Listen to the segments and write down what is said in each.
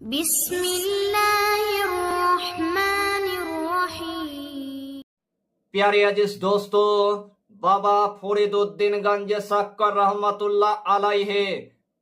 बिस्मिल्लाहिर्रहमानिर्रहीम। प्यारे अजीज दोस्तों, बाबा फरीदुद्दीन गंज शक्कर रहमतुल्लाह अलैहि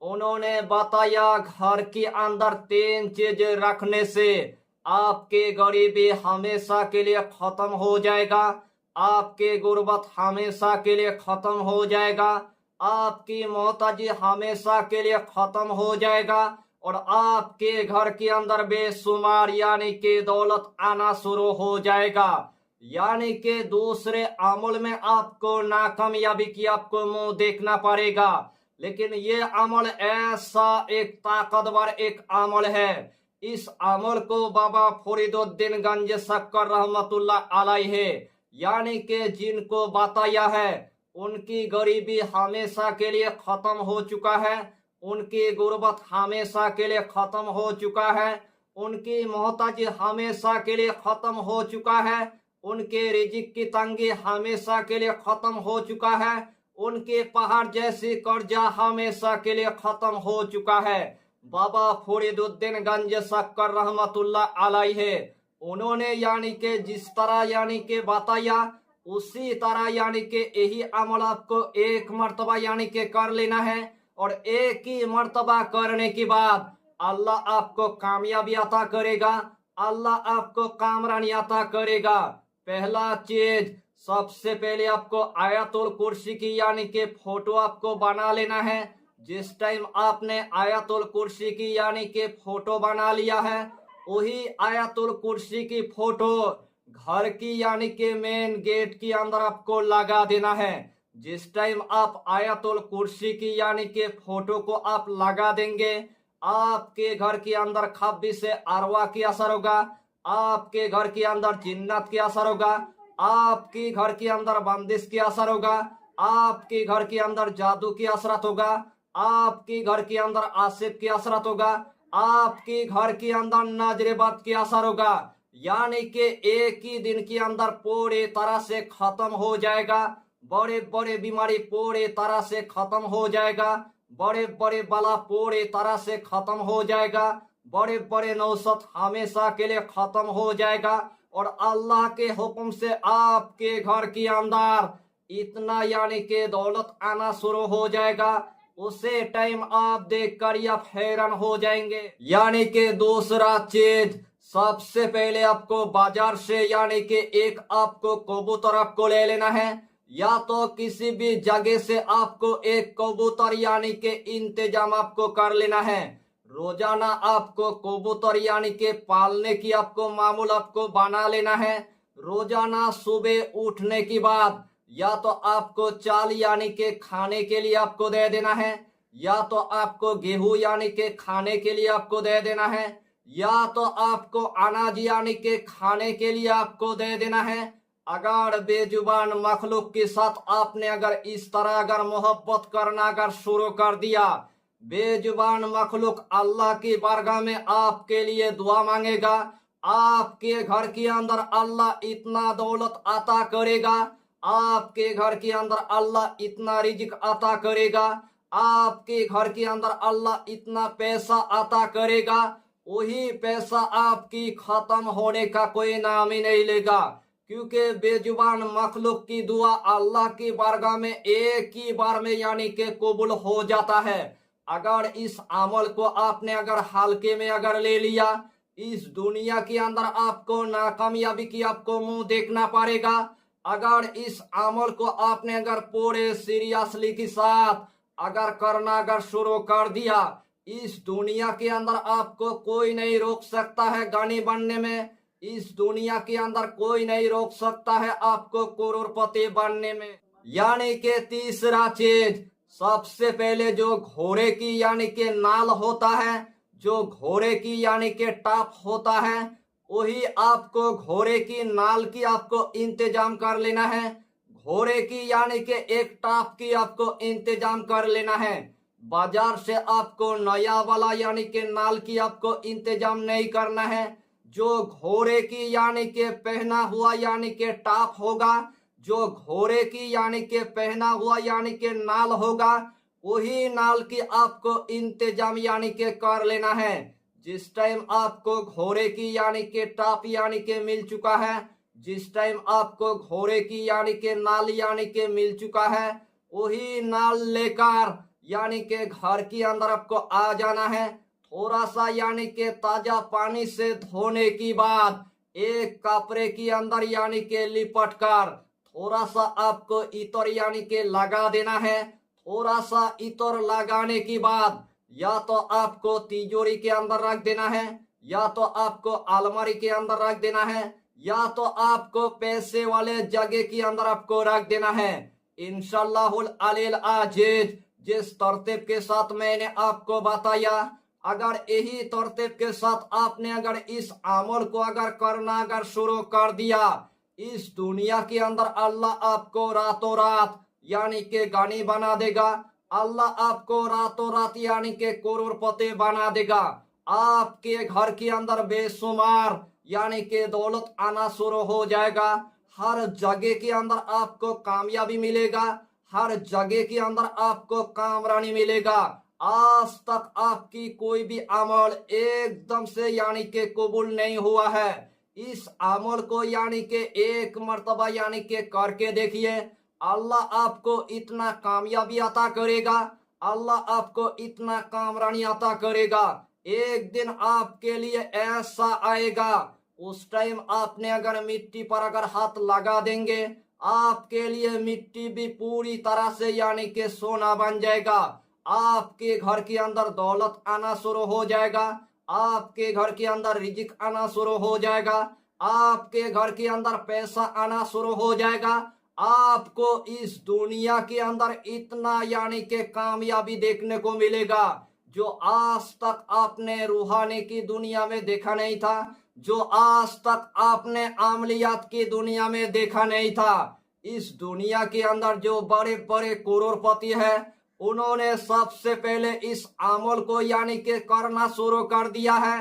उन्होंने बताया घर के अंदर 3 चीज रखने से आपके गरीबी हमेशा के लिए खत्म हो जाएगा, आपके गुर्बत हमेशा के लिए खत्म हो जाएगा, आपकी मोहताजी हमेशा के लिए खत्म हो जाएगा और आपके घर के अंदर बेशुमार यानी कि दौलत आना शुरू हो जाएगा। यानी कि दूसरे अमल में आपको नाकामयाबी की आपको मुंह देखना पड़ेगा, लेकिन ये अमल ऐसा एक ताकतवर एक अमल है। इस अमल को बाबा फरीदुद्दीन गंज शक्कर रहमतुल्लाह अलैहि यानी कि जिनको बताया है उनकी गरीबी हमेशा के लिए खत्म हो चुका है, उनकी गुर्बत हमेशा के लिए खत्म हो चुका है, उनकी मोहताजी हमेशा के लिए खत्म हो चुका है, उनके रिजिक की तंगी हमेशा के लिए खत्म हो चुका है, उनके पहाड़ जैसी कर्जा हमेशा के लिए खत्म हो चुका है। बाबा फरीदुद्दीन गंज शक्कर रहमतुल्लाह अलैहि उन्होंने यानी कि जिस तरह यानी कि बताया उसी तरह यानी कि यही अमल आपको एक मर्तबा यानी कि कर लेना है और एक ही मर्तबा करने के बाद अल्लाह आपको कामयाबी अता करेगा, अल्लाह आपको कामरानी अता करेगा। पहला चीज, सबसे पहले आपको आयतुल कुर्सी की यानी कि फोटो आपको बना लेना है। जिस टाइम आपने आयतुल कुर्सी की यानी कि फोटो बना लिया है, वही आयतुल कुर्सी की फोटो घर की यानी कि मेन गेट के अंदर आपको लगा देना है। जिस टाइम आप आयतुल कुर्सी की यानी कि फोटो को आप लगा देंगे, आपके घर के अंदर खब्बी से अरवा की असर होगा, आपके घर के अंदर जिन्नत की असर होगा, आपके घर के अंदर बंदिश की असर होगा, आपके घर के अंदर जादू की असरत होगा, आपके घर के अंदर आसिफ की असरत होगा, आपके घर के अंदर नजरेबत की असर होगा। यानी कि एक ही दिन के अंदर पूरी तरह से खत्म हो जाएगा, बड़े बड़े बीमारी पूरी तरह से खत्म हो जाएगा, बड़े बड़े बला पूरी तरह से खत्म हो जाएगा, बड़े बड़े नौसत हमेशा के लिए खत्म हो जाएगा और अल्लाह के हुक्म से आपके घर के अंदर इतना यानी कि दौलत आना शुरू हो जाएगा, उसे टाइम आप देखकर आप हैरान हो जाएंगे। यानी कि दूसरा चीज, सबसे पहले आपको बाजार से यानी कि एक आपको कबूतर आपको ले लेना है, या तो किसी भी जगह से आपको एक कबूतर यानी कि इंतजाम आपको कर लेना है। रोजाना आपको कबूतर यानी कि पालने की आपको मामूल आपको बना लेना है। रोजाना सुबह उठने के बाद या तो आपको चाल यानी कि खाने के लिए आपको दे देना है, या तो आपको गेहूं यानी कि खाने के लिए आपको दे देना है, या तो आपको अनाज यानी कि खाने के लिए आपको दे देना है। अगर बेजुबान मखलूक के साथ आपने अगर इस तरह अगर मोहब्बत करना अगर शुरू कर दिया, बेजुबान मखलूक अल्लाह की बारगाह में आपके लिए दुआ मांगेगा, आपके घर के अंदर अल्लाह इतना दौलत अता करेगा, आपके घर के अंदर अल्लाह इतना रिजिक अता करेगा, आपके घर के अंदर अल्लाह इतना पैसा अता करेगा, वही पैसा आपकी खत्म होने का कोई नाम ही नहीं लेगा। क्योंकि बेजुबान मखलूक की दुआ अल्लाह की बारगाह में एक ही बार में यानी कि कबूल हो जाता है। अगर इस अमल को आपने अगर हल्के में अगर ले लिया, इस दुनिया के अंदर आपको नाकामयाबी की आपको मुंह देखना पड़ेगा। अगर इस अमल को आपने अगर पूरे सीरियसली के साथ अगर करना अगर शुरू कर दिया, इस दुनिया के अंदर आपको कोई नहीं रोक सकता है गनी बनने में, इस दुनिया के अंदर कोई नहीं रोक सकता है आपको करोड़पति बनने में। यानी कि तीसरा चीज, सबसे पहले जो घोड़े की यानी कि नाल होता है, जो घोड़े की यानी कि टाप होता है, वही आपको घोड़े की नाल की आपको इंतजाम कर लेना है। घोड़े की यानी कि एक टाप की आपको इंतजाम कर लेना है। बाजार से आपको नया वाला यानी कि नाल की आपको इंतजाम नहीं करना है। जो घोड़े की यानी कि पहना हुआ यानी कि टाप होगा, जो घोड़े की यानी कि पहना हुआ यानी कि नाल होगा, वही नाल की आपको इंतजाम यानी कि कर लेना है। जिस टाइम आपको घोड़े की यानी के टाप यानी के मिल चुका है, जिस टाइम आपको घोड़े की यानी के नाल यानी के मिल चुका है, वही नाल लेकर यानी के घर के अंदर आपको आ जाना है। थोड़ा सा यानी के ताजा पानी से धोने की बाद एक कपड़े के अंदर यानी के लिपट कर थोड़ा सा आपको इतर यानी के लगा देना है। थोड़ा सा इतर लगाने की बाद या तो आपको तिजोरी के अंदर रख देना है, या तो आपको अलमारी के अंदर रख देना है, या तो आपको पैसे वाले जगह के अंदर आपको रख देना है। इंशाअल्लाहुल अलील अजीज जिस तरतीब के साथ मैंने आपको बताया, अगर यही तरतीब के साथ आपने अगर इस अमल को अगर करना अगर शुरू कर दिया, इस दुनिया के अंदर अल्लाह आपको रातों रात यानी के गनी बना देगा। अल्लाह आपको रातों रात यानी के करोड़पति बना देगा। आपके घर के अंदर बेशुमार यानी के दौलत आना शुरू हो जाएगा। हर जगह के अंदर आपको कामयाबी मिलेगा, हर जगह के अंदर आपको कामरानी मिलेगा। आज तक आपकी कोई भी अमल एकदम से यानी के कबूल नहीं हुआ है। इस अमल को यानी के एक मर्तबा यानी के करके देखिए, अल्लाह आपको इतना कामयाबी अता करेगा, अल्लाह आपको इतना कामरानी अता करेगा। एक दिन आपके लिए ऐसा आएगा, उस टाइम आपने अगर मिट्टी पर अगर हाथ लगा देंगे, आपके लिए मिट्टी भी पूरी तरह से यानी के सोना बन जाएगा। आपके घर के अंदर दौलत आना शुरू हो जाएगा, आपके घर के अंदर रिजिक आना शुरू हो जाएगा, आपके घर के अंदर पैसा आना शुरू हो जाएगा। आपको इस दुनिया के अंदर इतना यानी के कामयाबी देखने को मिलेगा जो आज तक आपने रूहानी की दुनिया में देखा नहीं था, जो आज तक आपने अमलियात की दुनिया में देखा नहीं था। इस दुनिया के अंदर जो बड़े बड़े करोड़पति है, उन्होंने सबसे पहले इस अमल को यानी के करना शुरू कर दिया है।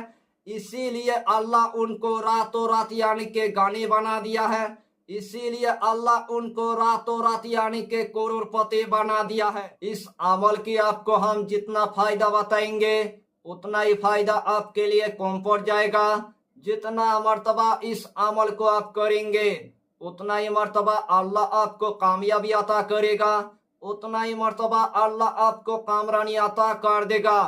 इसीलिए अल्लाह उनको रातों रात यानी के गानी बना दिया है, इसीलिए अल्लाह उनको रातों रात यानी के करोड़पति बना दिया है। इस अमल की आपको हम जितना फायदा बताएंगे उतना ही फायदा आपके लिए कम पड़ जाएगा। जितना मर्तबा इस अमल को आप करेंगे उतना ही मर्तबा अल्लाह आपको कामयाबी अता करेगा, उतना ही मर्तबा अल्लाह आपको कामरानी अता कर देगा।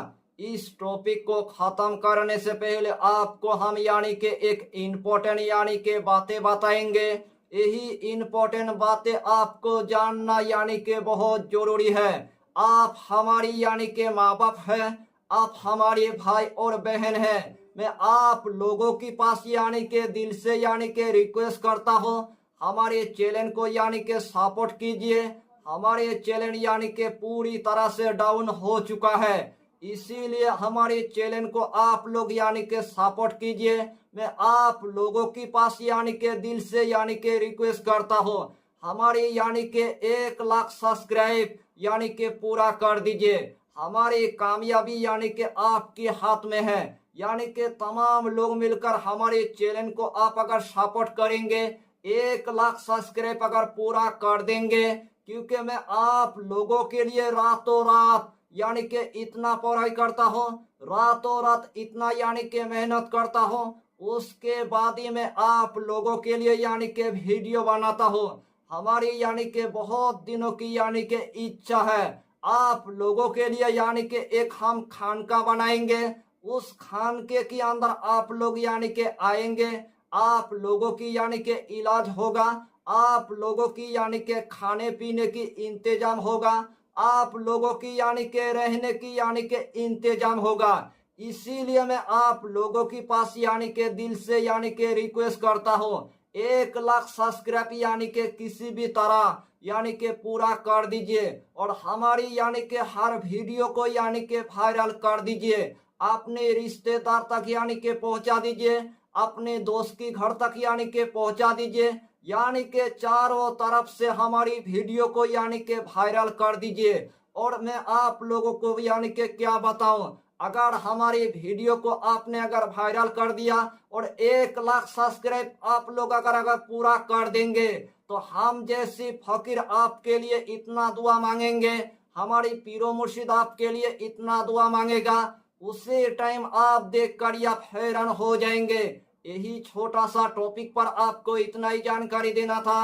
इस टॉपिक को खत्म करने से पहले आपको हम यानी के एक इम्पोर्टेंट यानी के बातें बताएंगे। यही इम्पोर्टेंट बातें आपको जानना यानी के बहुत जरूरी है। आप हमारी यानी के माँ बाप हैं, आप हमारे भाई और बहन हैं। मैं आप लोगों के पास यानी के दिल से यानी के रिक्वेस्ट करता हूँ, हमारे चैनल को यानी के सपोर्ट कीजिए। हमारे चैनल यानी के पूरी तरह से डाउन हो चुका है, इसीलिए हमारे चैनल को आप लोग यानी के सपोर्ट कीजिए। मैं आप लोगों के पास यानी के दिल से यानी के रिक्वेस्ट करता हूँ, हमारी यानी के 1 लाख सब्सक्राइब यानी के पूरा कर दीजिए। हमारी कामयाबी यानी के आपके हाथ में है। यानी के तमाम लोग मिलकर हमारे चैनल को आप अगर सपोर्ट करेंगे, 1 लाख सब्सक्राइब अगर पूरा कर देंगे, क्योंकि मैं आप लोगों के लिए रातों रात यानी के इतना पढ़ाई करता हूँ, रातों रात इतना यानी के मेहनत करता हूँ, उसके बाद ही मैं आप लोगों के लिए यानी के वीडियो बनाता हूँ। हमारी यानी के बहुत दिनों की यानी के इच्छा है, आप लोगों के लिए यानी के एक हम खानका बनाएंगे। उस खानके के अंदर आप लोग यानी के आएंगे, आप लोगों की यानी के इलाज होगा, आप लोगों की यानी के खाने पीने की इंतजाम होगा, आप लोगों की यानी के रहने की यानी के इंतजाम होगा। इसीलिए मैं आप लोगों के पास यानी के दिल से यानी के रिक्वेस्ट करता हूँ, 1 लाख सब्सक्राइब यानी के किसी भी तरह यानी के पूरा कर दीजिए और हमारी यानी के हर वीडियो को यानी के वायरल कर दीजिए। अपने रिश्तेदार तक यानी के पहुंचा दीजिए, अपने दोस्त के घर तक यानी के पहुंचा दीजिए, यानी के चारों तरफ से हमारी वीडियो को यानी के वायरल कर दीजिए। और मैं आप लोगों को यानी के क्या बताऊं, अगर हमारी वीडियो को आपने अगर वायरल कर दिया और 1 लाख सब्सक्राइब आप लोग अगर पूरा कर देंगे, तो हम जैसी फकीर आपके लिए इतना दुआ मांगेंगे, हमारी पीरो मुर्शिद आपके लिए इतना दुआ मांगेगा, उसी टाइम आप देखकर या हैरान हो जाएंगे। यही छोटा सा टॉपिक पर आपको इतना ही जानकारी देना था।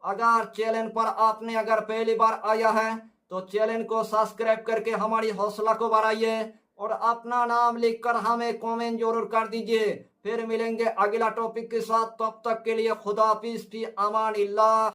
अगर चैनल पर आपने अगर पहली बार आया है तो चैनल को सब्सक्राइब करके हमारी हौसला को बढ़ाइए और अपना नाम लिखकर हमें कमेंट जरूर कर दीजिए। फिर मिलेंगे अगला टॉपिक के साथ, तब तक के लिए खुदा हाफिज, फी अमान इल्लाह।